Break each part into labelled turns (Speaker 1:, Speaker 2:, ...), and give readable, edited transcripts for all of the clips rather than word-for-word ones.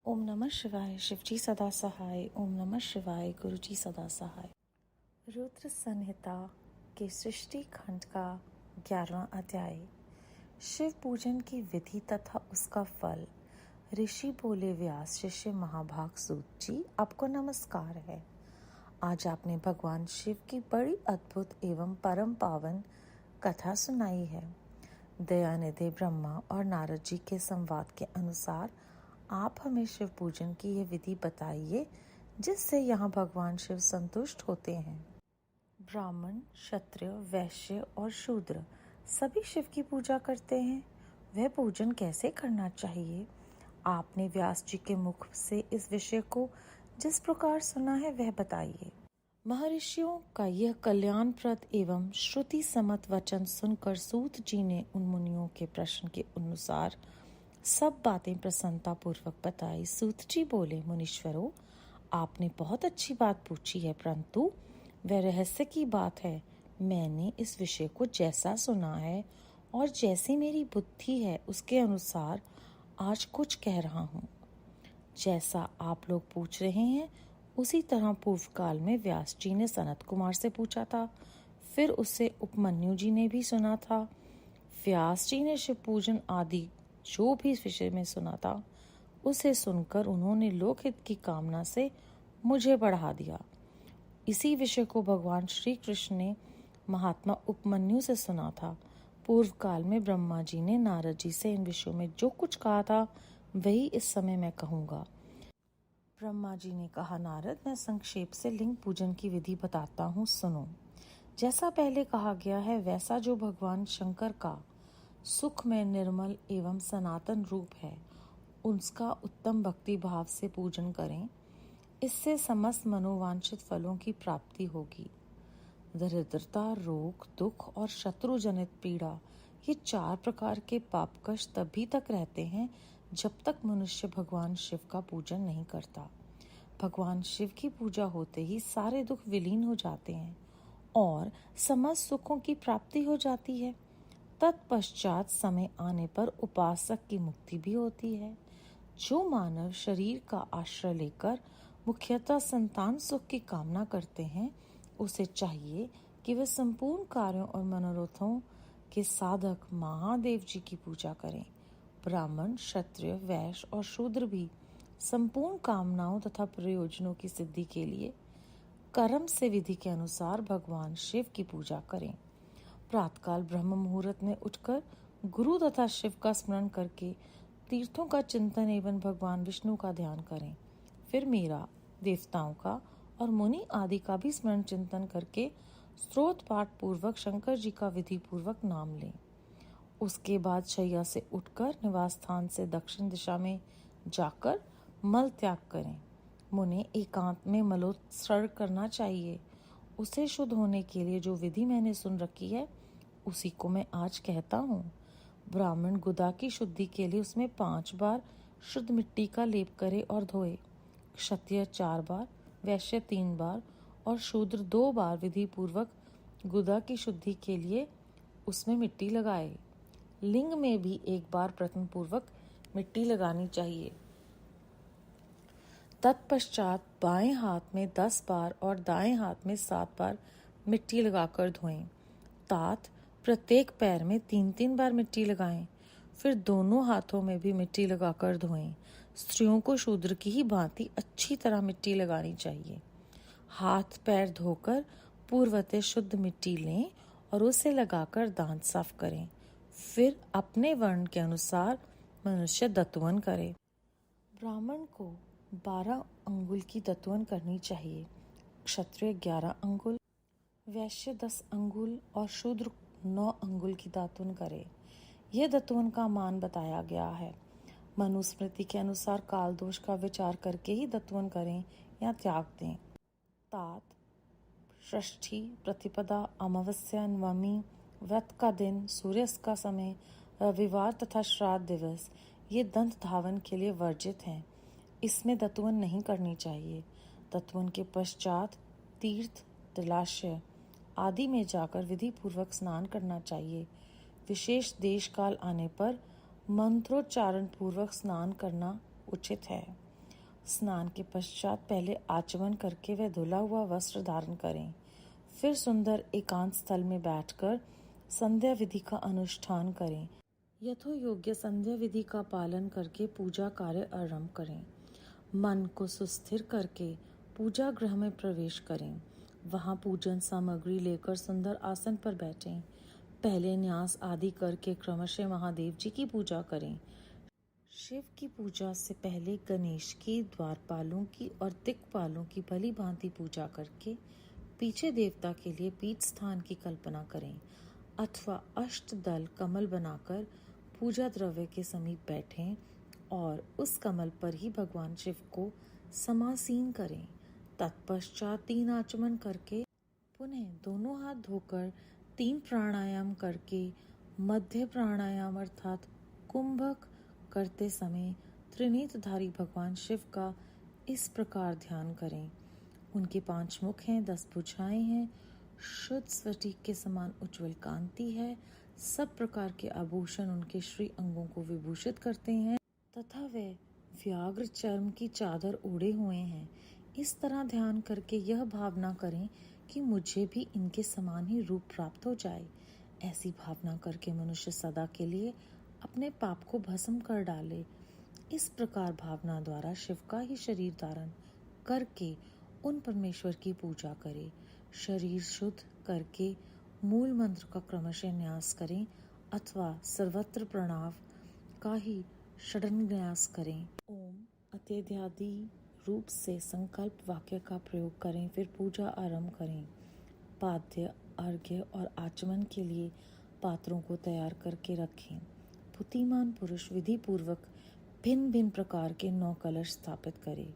Speaker 1: ओम नमः शिवाय। शिवजी सदा सहाय। ओम नमः शिवाय। गुरुजी सदा सहाय। रुद्र संहिता के सृष्टि खंड का 11वां अध्याय। शिव पूजन की विधि तथा उसका फल। ऋषि बोले, व्यास शिष्य महाभाग सूत जी, आपको नमस्कार है। आज आपने भगवान शिव की बड़ी अद्भुत एवं परम पावन कथा सुनाई है। दयानिधि ब्रह्मा और नारद जी के संवाद के अनुसार आप हमें शिव पूजन की यह विधि बताइए, जिससे यहाँ भगवान शिव संतुष्ट होते हैं। ब्राह्मण, क्षत्रिय, वैश्य और शूद्र सभी शिव की पूजा करते हैं। वह पूजन कैसे करना चाहिए? आपने व्यास जी के मुख से इस विषय को जिस प्रकार सुना है वह बताइए। महर्षियों का यह कल्याणप्रद एवं श्रुति सम्मत वचन सुनकर सूत जी ने उन मुनियों के प्रश्न के अनुसार सब बातें प्रसन्नता पूर्वक बताई। सूत जी बोले, मुनीश्वरों, आपने बहुत अच्छी बात पूछी है, परंतु वह रहस्य की बात है। मैंने इस विषय को जैसा सुना है और जैसी मेरी बुद्धि है उसके अनुसार आज कुछ कह रहा हूँ। जैसा आप लोग पूछ रहे हैं उसी तरह पूर्व काल में व्यास जी ने सनत कुमार से पूछा था, फिर उससे उपमन्यु जी ने भी सुना था। व्यास जी ने शिव पूजन आदि जो भी इस विषय में सुना था उसे सुनकर उन्होंने लोकहित की कामना से मुझे बढ़ा दिया। इसी विषय को भगवान श्री कृष्ण ने महात्मा उपमन्यु से सुना था। पूर्व काल में ब्रह्मा जी ने नारद जी से इन विषयों में जो कुछ कहा था वही इस समय मैं कहूँगा। ब्रह्मा जी ने कहा, नारद, मैं संक्षेप से लिंग पूजन की विधि बताता हूँ, सुनो। जैसा पहले कहा गया है वैसा जो भगवान शंकर का सुख में निर्मल एवं सनातन रूप है उसका उत्तम भक्ति भाव से पूजन करें। इससे समस्त मनोवांछित फलों की प्राप्ति होगी। दरिद्रता, रोग, दुख और शत्रु जनित पीड़ा, ये 4 प्रकार के पाप कष्ट तभी तक रहते हैं जब तक मनुष्य भगवान शिव का पूजन नहीं करता। भगवान शिव की पूजा होते ही सारे दुख विलीन हो जाते हैं और समस्त सुखों की प्राप्ति हो जाती है। तत्पश्चात समय आने पर उपासक की मुक्ति भी होती है। जो मानव शरीर का आश्रय लेकर मुख्यतः संतान सुख की कामना करते हैं उसे चाहिए कि वे संपूर्ण कार्यों और मनोरथों के साधक महादेव जी की पूजा करें। ब्राह्मण, क्षत्रिय, वैश्य और शूद्र भी संपूर्ण कामनाओं तथा प्रयोजनों की सिद्धि के लिए कर्म से विधि के अनुसार भगवान शिव की पूजा करें। प्रातःकाल ब्रह्म मुहूर्त में उठकर गुरु तथा शिव का स्मरण करके तीर्थों का चिंतन एवं भगवान विष्णु का ध्यान करें। फिर मेरा, देवताओं का और मुनि आदि का भी स्मरण चिंतन करके स्त्रोत पाठ पूर्वक शंकर जी का विधि पूर्वक नाम लें। उसके बाद शैया से उठकर निवास स्थान से दक्षिण दिशा में जाकर मल त्याग करें। मुने एकांत में मलोत्सर्ग करना चाहिए। उसे शुद्ध होने के लिए जो विधि मैंने सुन रखी है उसी को मैं आज कहता हूँ। ब्राह्मण गुदा की शुद्धि के लिए उसमें 5 बार शुद्ध मिट्टी का लेप करे और धोए। क्षत्रिय 4 बार, वैश्य 3 बार और शूद्र 2 बार विधि पूर्वक गुदा की शुद्धि के लिए उसमें मिट्टी लगाए। लिंग में भी 1 बार प्रथम पूर्वक मिट्टी लगानी चाहिए। तत्पश्चात बाएं हाथ में 10 बार और दाएं हाथ में 7 बार मिट्टी लगाकर धोएं। तात प्रत्येक पैर में 3-3 बार मिट्टी लगाएं। फिर दोनों हाथों में भी मिट्टी लगाकर धोएं। स्त्रियों को शूद्र की ही भांति अच्छी तरह मिट्टी लगानी चाहिए। हाथ पैर धोकर पूर्वतः शुद्ध मिट्टी लें और उसे लगाकर दांत साफ करें। फिर अपने वर्ण के अनुसार मनुष्य दत्वन करे। ब्राह्मण को 12 अंगुल की दत्वन करनी चाहिए, क्षत्रिय 11 अंगुल, वैश्य 10 अंगुल और शूद्र 9 अंगुल की दातुन करे। यह दत्वन का मान बताया गया है। मनुस्मृति के अनुसार काल दोष का विचार करके ही दत्वन करें या त्याग दें। तात, षष्ठी, प्रतिपदा, अमावस्या, नवमी, व्रत का दिन, सूर्यास्त का समय, रविवार तथा श्राद्ध दिवस ये दंत धावन के लिए वर्जित हैं। इसमें दत्वन नहीं करनी चाहिए। दत्वन के पश्चात तीर्थ, तिलाशय आदि में जाकर विधि पूर्वक स्नान करना चाहिए। विशेष देश काल आने पर मंत्रोच्चारण पूर्वक स्नान करना उचित है। स्नान के पश्चात पहले आचमन करके वह धुला हुआ वस्त्र धारण करें। फिर सुंदर एकांत स्थल में बैठकर संध्या विधि का अनुष्ठान करें। यथोयोग्य संध्या विधि का पालन करके पूजा कार्य आरंभ करें। मन को सुस्थिर करके पूजा गृह में प्रवेश करें। वहां पूजन सामग्री लेकर सुंदर आसन पर बैठें। पहले न्यास आदि करके क्रमशः महादेव जी की पूजा करें। शिव की पूजा से पहले गणेश की, द्वारपालों की और दिक्पालों की भली भांति पूजा करके पीछे देवता के लिए पीठ स्थान की कल्पना करें अथवा अष्टदल कमल बनाकर पूजा द्रव्य के समीप बैठें और उस कमल पर ही भगवान शिव को समासीन करें। तत्पश्चात 3 आचमन करके पुनः दोनों हाथ धोकर 3 प्राणायाम करके मध्य प्राणायाम अर्थात कुंभक करते समय त्रिनेत्रधारी भगवान शिव का इस प्रकार ध्यान करें। उनके 5 मुख हैं, 10 भुजाएं हैं, शुद्ध स्फटिक के समान उज्जवल कांति है, सब प्रकार के आभूषण उनके श्री अंगों को विभूषित करते हैं तथा वे व्याघ्र चर्म की चादर ओढ़े हुए हैं। इस तरह ध्यान करके यह भावना करें कि मुझे भी इनके समान ही रूप प्राप्त हो जाए। ऐसी भावना करके मनुष्य सदा के लिए अपने पाप को भस्म कर डाले। इस प्रकार भावना द्वारा शिव का ही शरीर धारण करके उन परमेश्वर की पूजा करें। शरीर शुद्ध करके मूल मंत्र का क्रमशः न्यास करें अथवा सर्वत्र प्रणव का ही षडन्यास करें। ओम अत्यध्यादि रूप से संकल्प वाक्य का प्रयोग करें। फिर पूजा आरंभ करें। पाद्य, अर्घ्य और आचमन के लिए पात्रों को तैयार करके रखें। बुद्धिमान पुरुष विधि पूर्वक भिन्न भिन्न प्रकार के 9 कलश स्थापित करे।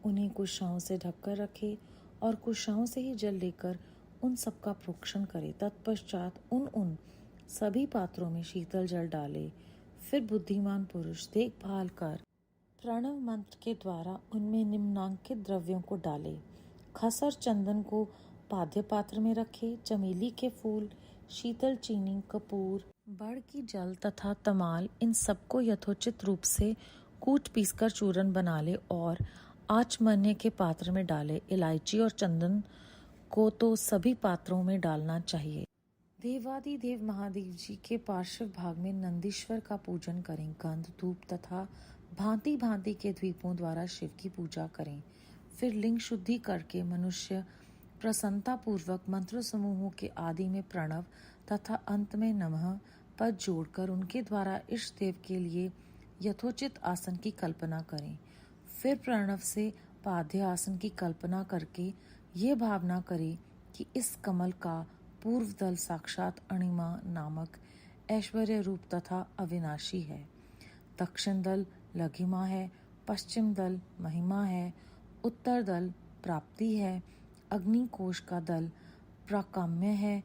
Speaker 1: उन्हें कुशाओं से ढककर रखे और कुशाओं से ही जल लेकर उन सबका प्रोक्षण करे। तत्पश्चात उन सभी पात्रों में शीतल जल डाले। फिर बुद्धिमान पुरुष देखभाल कर प्रणव मंत्र के द्वारा उनमें निम्नांकित द्रव्यों को डाले। खस और चंदन को पाद्य पात्र में रखे। चमेली के फूल, शीतल चीनी, कपूर, बड़ की जल तथा तमाल, इन सबको यथोचित रूप से कूट पीसकर चूरन बना ले और आचमन्य के पात्र में डाले। इलायची और चंदन को तो सभी पात्रों में डालना चाहिए। देवादि देव महादेव जी के पार्श्व भाग में नंदीश्वर का पूजन करें। गंध, धूप तथा भांति भांति के द्वीपों द्वारा शिव की पूजा करें। फिर लिंग शुद्धि करके मनुष्य प्रसन्नता पूर्वक मंत्र समूहों के आदि में प्रणव तथा अंत में नमः पद जोड़कर उनके द्वारा इष्ट देव के लिए यथोचित आसन की कल्पना करें। फिर प्रणव से पाद्य आसन की कल्पना करके ये भावना करें कि इस कमल का पूर्व दल साक्षात अणिमा नामक ऐश्वर्य रूप तथा अविनाशी है। दक्षिण दल लघिमा है, पश्चिम दल महिमा है, उत्तर दल प्राप्ति है, अग्नि कोश का दल प्राकाम्य है,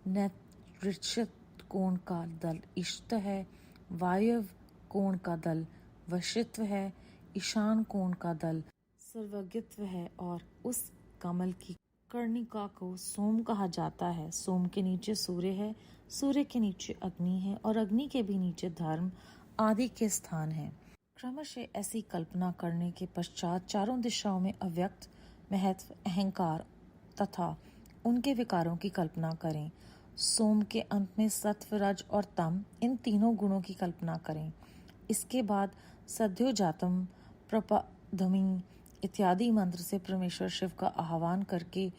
Speaker 1: नैऋत्य कोण का दल इष्ट है, वायव्य कोण का दल वशित्व है, ईशान कोण का दल सर्वज्ञत्व है और उस कमल की कर्णिका को सोम कहा जाता है। सोम के नीचे सूर्य है, सूर्य के नीचे अग्नि है और अग्नि के भी नीचे धर्म आदि के स्थान है। क्रमशः ऐसी कल्पना करने के पश्चात चारों दिशाओं में अव्यक्त महत्व, अहंकार तथा उनके विकारों की कल्पना करें। सोम के अंत में सत्व, रज और तम, इन तीनों गुणों की कल्पना करें। इसके बाद सद्योजातम, प्रपधमी इत्यादि मंत्र से परमेश्वर शिव का आह्वान करके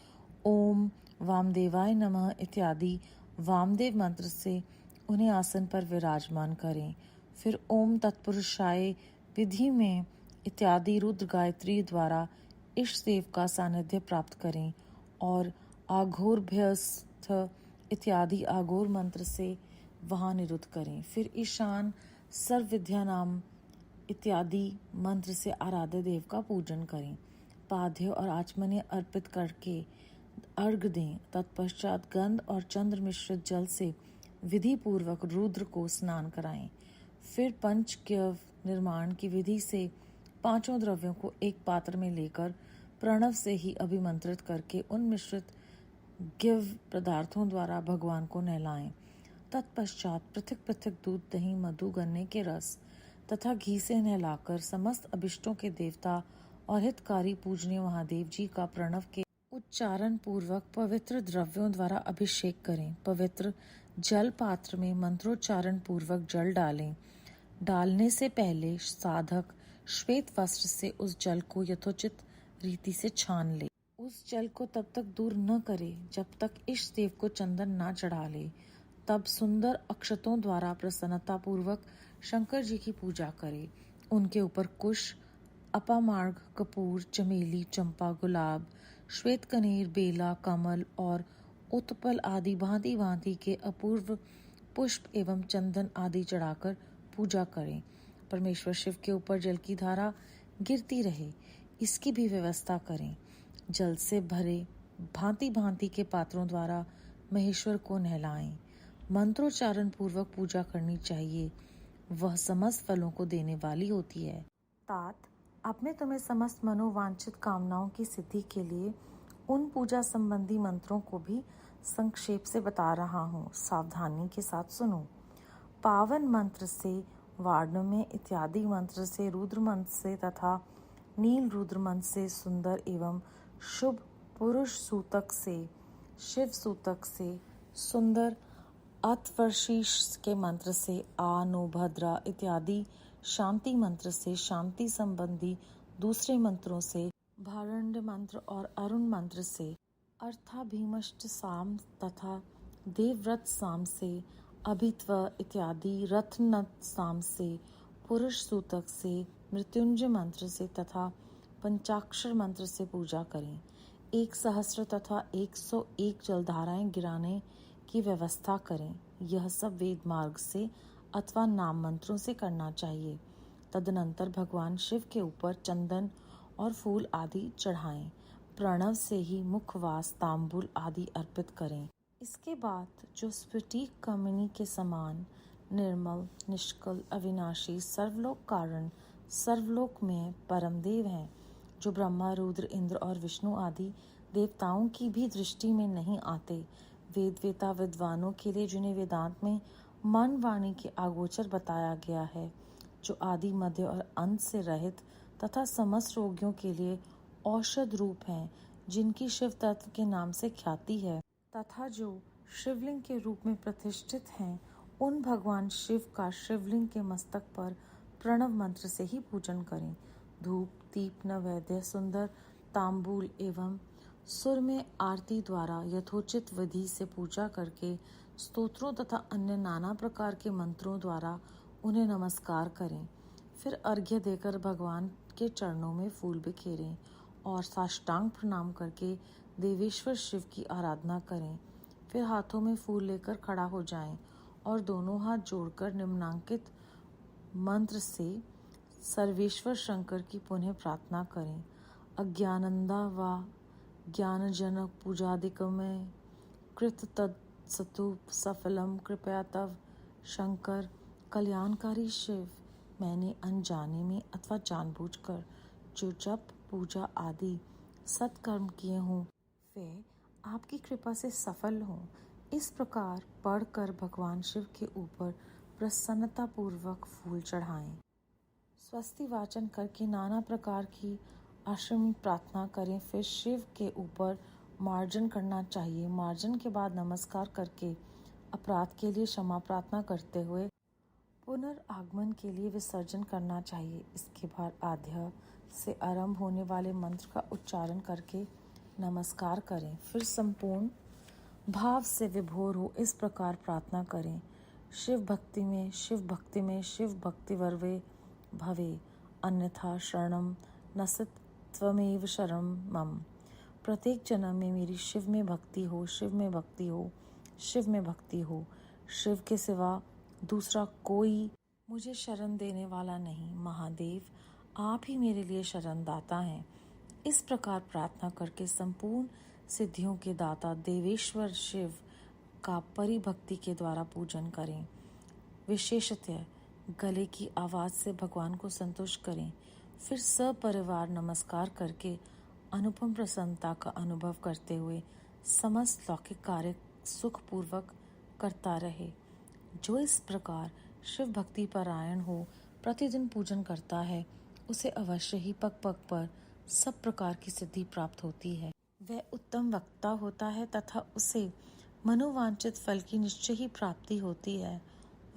Speaker 1: ओम वामदेवाय नमः इत्यादि वामदेव मंत्र से उन्हें आसन पर विराजमान करें। फिर ओम तत्पुरुषाय विधि में इत्यादि रुद्र गायत्री द्वारा इष्ट देव का सानिध्य प्राप्त करें और आघोरभ्यस्थ इत्यादि आघोर मंत्र से वहां निरुद्ध करें। फिर ईशान सर्वविद्या नाम इत्यादि मंत्र से आराध्य देव का पूजन करें। पाद्य और आचमन्य अर्पित करके अर्घ दें। तत्पश्चात गंध और चंद्र मिश्रित जल से विधि पूर्वक रुद्र को स्नान कराएं। फिर पंचगव्य निर्माण की विधि से 5 द्रव्यों को एक पात्र में लेकर प्रणव से ही अभिमंत्रित करके उन मिश्रित गव्य पदार्थों द्वारा भगवान को नहलाएं। तत्पश्चात पृथक पृथक दूध, दही, मधु, गन्ने के रस तथा घी से नहलाकर समस्त अभिष्टों के देवता और हितकारी पूजनीय महादेव जी का प्रणव के उच्चारण पूर्वक पवित्र द्रव्यों द्वारा अभिषेक करें। पवित्र जल पात्र में मंत्रोच्चारण पूर्वक जल डालें। डालने से पहले साधक श्वेत वस्त्र से उस जल को यथोचित रीति से छान ले। उस जल को तब तक दूर न करे जब तक इष्ट देव को चंदन न चढ़ा ले। तब सुंदर अक्षतों द्वारा प्रसन्नता पूर्वक शंकर जी की पूजा करे। उनके ऊपर कुश, अपामार्ग, कपूर, चमेली, चंपा, गुलाब, श्वेत कनेर, बेला, कमल और उत्पल आदि भांति भांति के अपूर्व पुष्प एवं चंदन आदि चढ़ाकर पूजा करें। परमेश्वर शिव के ऊपर जल की धारा गिरती रहे, इसकी भी व्यवस्था करें। जल से भरे भांति भांति के पात्रों द्वारा महेश्वर को नहलाएं। मंत्रोच्चारण पूर्वक पूजा करनी चाहिए, वह समस्त फलों को देने वाली होती है। तात, अब मैं तुम्हें समस्त मनोवांछित कामनाओं की सिद्धि के लिए उन पूजा संबंधी मंत्रों को भी संक्षेप से बता रहा हूँ, सावधानी के साथ सुनो। पावन मंत्र से, वार्णम्य इत्यादि मंत्र से, रुद्र मंत्र से तथा नील रुद्र मंत्र से, सुंदर एवं शुभ पुरुष सूतक से, शिव सूतक से, सुंदर अथर्वशीष के मंत्र से, आ नो भद्रा इत्यादि शांति मंत्र से, शांति संबंधी दूसरे मंत्रों से, भारण्य मंत्र और अरुण मंत्र से, अर्थाभीमष्ट साम तथा देवव्रत साम से, अभित्व इत्यादि रत्नत साम से, पुरुष सूतक से, मृत्युंजय मंत्र से तथा पंचाक्षर मंत्र से पूजा करें। 1 सहस्त्र तथा 101 जलधाराएं गिराने की व्यवस्था करें। यह सब वेद मार्ग से अथवा नाम मंत्रों से करना चाहिए। तदनंतर भगवान शिव के ऊपर चंदन और फूल आदि चढ़ाएं। प्रणव से ही मुखवास, तांबूल आदि अर्पित करें। इसके बाद जो स्फटिक कमनी के समान निर्मल, निष्कल, अविनाशी, सर्वलोक कारण, सर्वलोक में परम देव हैं, जो ब्रह्मा, रुद्र, इंद्र और विष्णु आदि देवताओं की भी दृष्टि में नहीं आते, वेदवेता विद्वानों के लिए जिन्हें वेदांत में मन वाणी के अगोचर बताया गया है, जो आदि मध्य और अंत से रहित तथा समस्त रोगियों के लिए औषध रूप हैं, जिनकी शिव तत्व के नाम से ख्याति है, तथा जो शिवलिंग के रूप में प्रतिष्ठित हैं, उन भगवान शिव का शिवलिंग के मस्तक पर प्रणव मंत्र से ही पूजन करें। धूप, दीप, नैवेद्य, सुंदर तांबूल एवं सुर में आरती द्वारा यथोचित विधि से पूजा करके स्तोत्रों तथा अन्य नाना प्रकार के मंत्रों द्वारा उन्हें नमस्कार करें। फिर अर्घ्य देकर भगवान के चरणों में फूल बिखेरें और साष्टांग प्रणाम करके देवेश्वर शिव की आराधना करें। फिर हाथों में फूल लेकर खड़ा हो जाएं और दोनों हाथ जोड़कर निम्नांकित मंत्र से सर्वेश्वर शंकर की पुनः प्रार्थना करें। अज्ञानंदा व ज्ञानजनक पूजादिकमय कृत तत्सतु सफलम कृपया तव शंकर कल्याणकारी शिव, मैंने अनजाने में अथवा जानबूझकर जो जप, पूजा आदि सत्कर्म किए हों, वे आपकी कृपा से सफल हों। इस प्रकार पढ़कर भगवान शिव के ऊपर प्रसन्नता पूर्वक फूल चढ़ाएं। स्वस्ति वाचन करके नाना प्रकार की आश्रमी प्रार्थना करें। फिर शिव के ऊपर मार्जन करना चाहिए। मार्जन के बाद नमस्कार करके अपराध के लिए क्षमा प्रार्थना करते हुए पुनर्आगमन के लिए विसर्जन करना चाहिए। इसके बाद आद्य से आरंभ होने वाले मंत्र का उच्चारण करके नमस्कार करें। फिर संपूर्ण भाव से विभोर हो इस प्रकार प्रार्थना करें। शिव भक्ति में, शिव भक्ति में, शिव भक्ति वर्वे भवे, अन्यथा शरणम नसित त्वमेव शरणं मम। प्रत्येक जन्म में मेरी शिव में भक्ति हो, शिव में भक्ति हो, शिव में भक्ति हो। शिव के सिवा दूसरा कोई मुझे शरण देने वाला नहीं। महादेव, आप ही मेरे लिए शरण दाता हैं। इस प्रकार प्रार्थना करके संपूर्ण सिद्धियों के दाता देवेश्वर शिव का परिभक्ति के द्वारा पूजन करें। विशेषतः गले की आवाज़ से भगवान को संतुष्ट करें। फिर सपरिवार नमस्कार करके अनुपम प्रसन्नता का अनुभव करते हुए समस्त लौकिक कार्य सुखपूर्वक करता रहे। जो इस प्रकार शिव भक्ति परायण हो प्रतिदिन पूजन करता है, उसे अवश्य ही पग पग पर सब प्रकार की सिद्धि प्राप्त होती है। वह उत्तम वक्ता होता है तथा उसे मनोवांछित फल की निश्चय ही प्राप्ति होती है।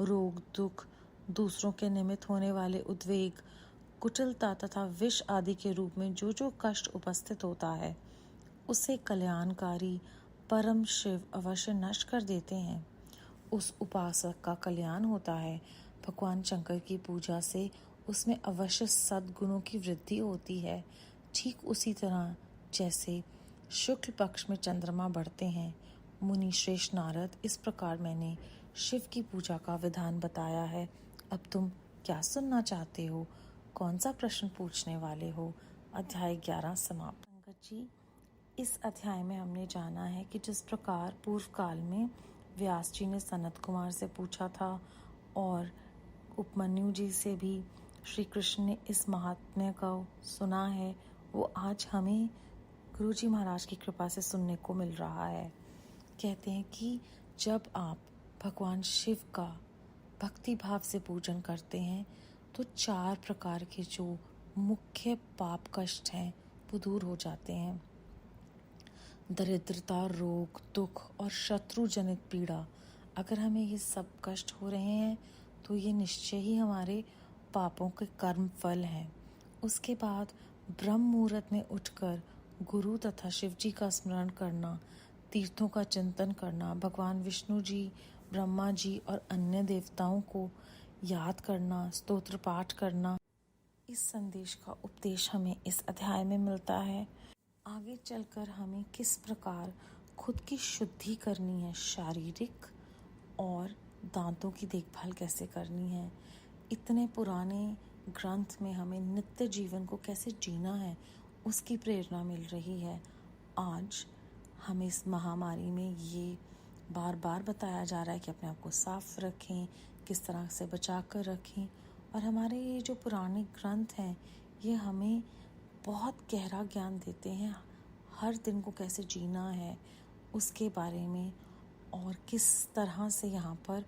Speaker 1: रोग, दुख, दूसरों के निमित्त होने वाले उद्वेग, कुटिलता तथा विष आदि के रूप में जो जो कष्ट उपस्थित होता है, उसे कल्याणकारी परम शिव अवश्य नष्ट कर देते हैं। उस उपासक का कल्याण होता है। भगवान शंकर की पूजा से उसमें अवश्य सद्गुणों की वृद्धि होती है। ठीक उसी तरह जैसे शुक्ल पक्ष में चंद्रमा बढ़ते हैं। मुनि श्रेष्ठ नारद, इस प्रकार मैंने शिव की पूजा का विधान बताया है। अब तुम क्या सुनना चाहते हो? कौन सा प्रश्न पूछने वाले हो? अध्याय 11 समाप्त। संगत जी, इस अध्याय में हमने जाना है कि जिस प्रकार पूर्व काल में व्यास जी ने सनत कुमार से पूछा था और उपमन्यु जी से भी श्री कृष्ण ने इस महात्म्य को सुना है, वो आज हमें गुरु जी महाराज की कृपा से सुनने को मिल रहा है। कहते हैं कि जब आप भगवान शिव का भक्ति भाव से पूजन करते हैं तो 4 प्रकार के जो मुख्य पाप कष्ट हैं वो दूर हो जाते हैं। दरिद्रता, रोग, दुख और शत्रु जनित पीड़ा, अगर हमें ये सब कष्ट हो रहे हैं तो ये निश्चय ही हमारे पापों के कर्म फल हैं। उसके बाद ब्रह्म मुहूर्त में उठकर गुरु तथा शिव जी का स्मरण करना, तीर्थों का चिंतन करना, भगवान विष्णु जी, ब्रह्मा जी और अन्य देवताओं को याद करना, स्तोत्र पाठ करना, इस संदेश का उपदेश हमें इस अध्याय में मिलता है। आगे चलकर हमें किस प्रकार खुद की शुद्धि करनी है, शारीरिक और दांतों की देखभाल कैसे करनी है, इतने पुराने ग्रंथ में हमें नित्य जीवन को कैसे जीना है, उसकी प्रेरणा मिल रही है। आज हमें इस महामारी में ये बार बार बताया जा रहा है कि अपने आप को साफ रखें, किस तरह से बचा कर रखें। और हमारे ये जो पुराने ग्रंथ हैं ये हमें बहुत गहरा ज्ञान देते हैं, हर दिन को कैसे जीना है उसके बारे में, और किस तरह से यहाँ पर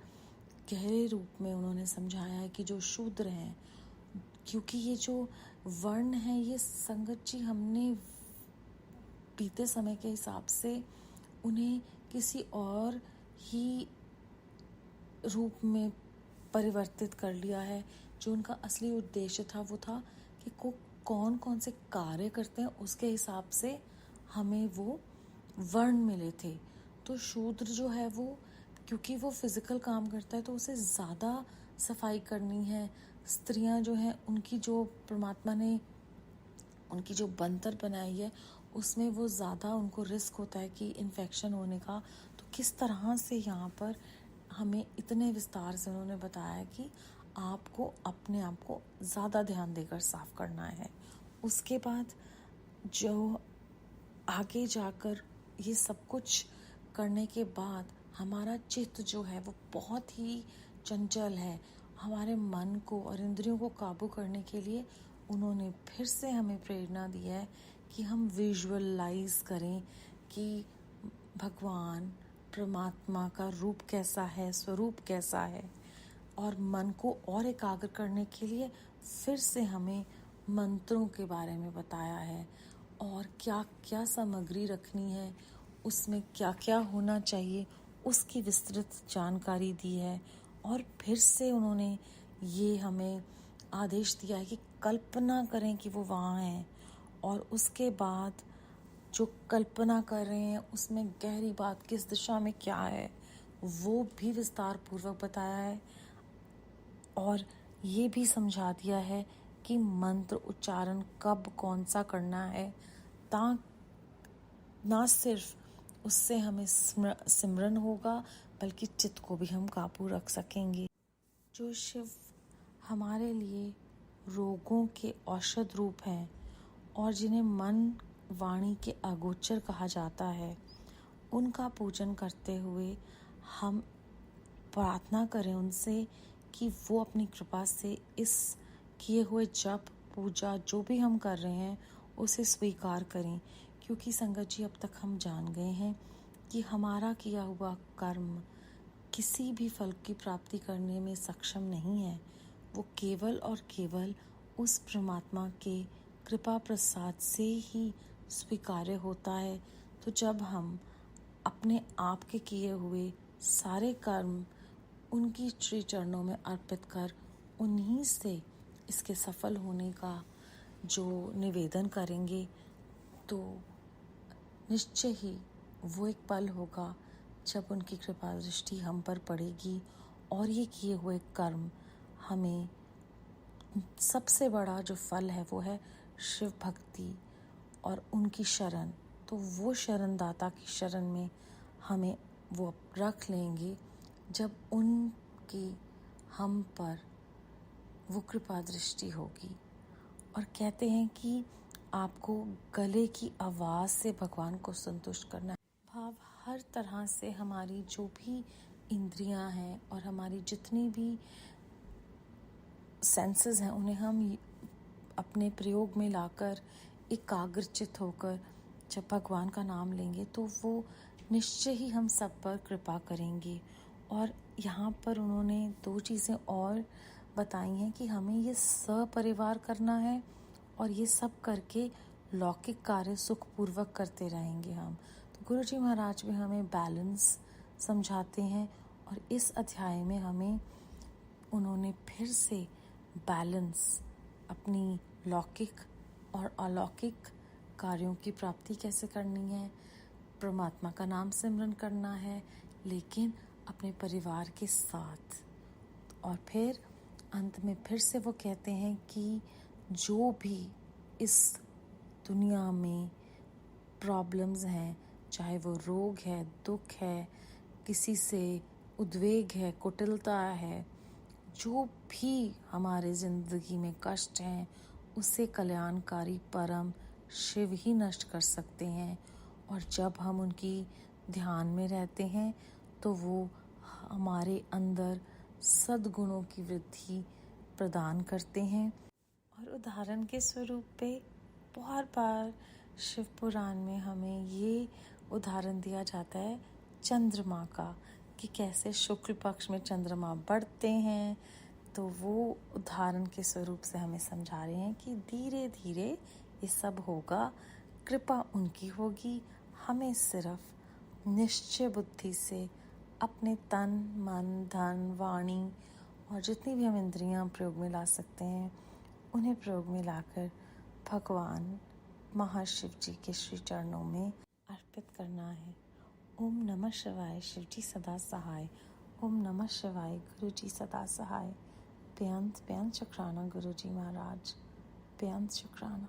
Speaker 1: गहरे रूप में उन्होंने समझाया है कि जो शूद्र हैं, क्योंकि ये जो वर्ण है ये संगत जी हमने बीते समय के हिसाब से उन्हें किसी और ही रूप में परिवर्तित कर लिया है। जो उनका असली उद्देश्य था वो था कि कौन कौन से कार्य करते हैं उसके हिसाब से हमें वो वर्ण मिले थे। तो शूद्र जो है वो, क्योंकि वो फिजिकल काम करता है तो उसे ज़्यादा सफाई करनी है। स्त्रियां जो हैं उनकी जो परमात्मा ने उनकी जो बनतर बनाई है उसमें वो ज़्यादा उनको रिस्क होता है कि इन्फेक्शन होने का। तो किस तरह से यहाँ पर हमें इतने विस्तार से उन्होंने बताया कि आपको अपने आप को ज़्यादा ध्यान देकर साफ करना है। उसके बाद जो आगे जाकर ये सब कुछ करने के बाद हमारा चित्त जो है वो बहुत ही चंचल है। हमारे मन को और इंद्रियों को काबू करने के लिए उन्होंने फिर से हमें प्रेरणा दी है कि हम विजुअलाइज करें कि भगवान परमात्मा का रूप कैसा है, स्वरूप कैसा है। और मन को और एकाग्र करने के लिए फिर से हमें मंत्रों के बारे में बताया है और क्या क्या सामग्री रखनी है, उसमें क्या क्या होना चाहिए, उसकी विस्तृत जानकारी दी है। और फिर से उन्होंने ये हमें आदेश दिया है कि कल्पना करें कि वो वहाँ हैं, और उसके बाद जो कल्पना कर रहे हैं उसमें गहरी बात किस दिशा में क्या है वो भी विस्तार पूर्वक बताया है। और ये भी समझा दिया है कि मंत्र उच्चारण कब कौन सा करना है, ना सिर्फ उससे हमें सिमरन होगा बल्कि चित्त को भी हम काबू रख सकेंगे। जो शिव हमारे लिए रोगों के औषध रूप हैं और जिन्हें मन वाणी के अगोचर कहा जाता है, उनका पूजन करते हुए हम प्रार्थना करें उनसे कि वो अपनी कृपा से इस किए हुए जप पूजा जो भी हम कर रहे हैं उसे स्वीकार करें। क्योंकि संगत जी, अब तक हम जान गए हैं कि हमारा किया हुआ कर्म किसी भी फल की प्राप्ति करने में सक्षम नहीं है। वो केवल और केवल उस परमात्मा के कृपा प्रसाद से ही स्वीकार्य होता है। तो जब हम अपने आप के किए हुए सारे कर्म उनकी श्री चरणों में अर्पित कर उन्हीं से इसके सफल होने का जो निवेदन करेंगे, तो निश्चय ही वो एक पल होगा जब उनकी कृपा दृष्टि हम पर पड़ेगी और ये किए हुए कर्म हमें सबसे बड़ा जो फल है वो है शिव भक्ति और उनकी शरण। तो वो शरण दाता की शरण में हमें वो रख लेंगे जब उनकी हम पर वो कृपा दृष्टि होगी। और कहते हैं कि आपको गले की आवाज़ से भगवान को संतुष्ट करना है। भाव हर तरह से हमारी जो भी इंद्रियां हैं और हमारी जितनी भी सेंसेस हैं उन्हें हम अपने प्रयोग में लाकर एकाग्रचित होकर जब भगवान का नाम लेंगे तो वो निश्चय ही हम सब पर कृपा करेंगे। और यहाँ पर उन्होंने 2 चीज़ें और बताई हैं कि हमें ये सपरिवार करना है और ये सब करके लौकिक कार्य सुखपूर्वक करते रहेंगे हम। तो गुरुजी महाराज भी हमें बैलेंस समझाते हैं और इस अध्याय में हमें उन्होंने फिर से बैलेंस अपनी लौकिक और अलौकिक कार्यों की प्राप्ति कैसे करनी है, परमात्मा का नाम सिमरन करना है लेकिन अपने परिवार के साथ। और फिर अंत में फिर से वो कहते हैं कि जो भी इस दुनिया में प्रॉब्लम्स हैं, चाहे वो रोग है, दुख है, किसी से उद्वेग है, कुटिलता है, जो भी हमारे ज़िंदगी में कष्ट हैं उसे कल्याणकारी परम शिव ही नष्ट कर सकते हैं। और जब हम उनकी ध्यान में रहते हैं तो वो हमारे अंदर सद्गुणों की वृद्धि प्रदान करते हैं। और उदाहरण के स्वरूप पे बहुत बार शिव पुराण में हमें ये उदाहरण दिया जाता है चंद्रमा का, कि कैसे शुक्ल पक्ष में चंद्रमा बढ़ते हैं। तो वो उदाहरण के स्वरूप से हमें समझा रहे हैं कि धीरे धीरे ये सब होगा, कृपा उनकी होगी। हमें सिर्फ निश्चय बुद्धि से अपने तन मन धन वाणी और जितनी भी हम इंद्रियां प्रयोग में ला सकते हैं उन्हें प्रयोग में लाकर भगवान महाशिव जी के श्री चरणों में अर्पित करना है। ओम नमः शिवाय, शिव जी सदा सहाय। ओम नमः शिवाय, गुरु जी सदा सहाय। बेअंत शुक्राना गुरु जी महाराज, बेअंत शुक्राना।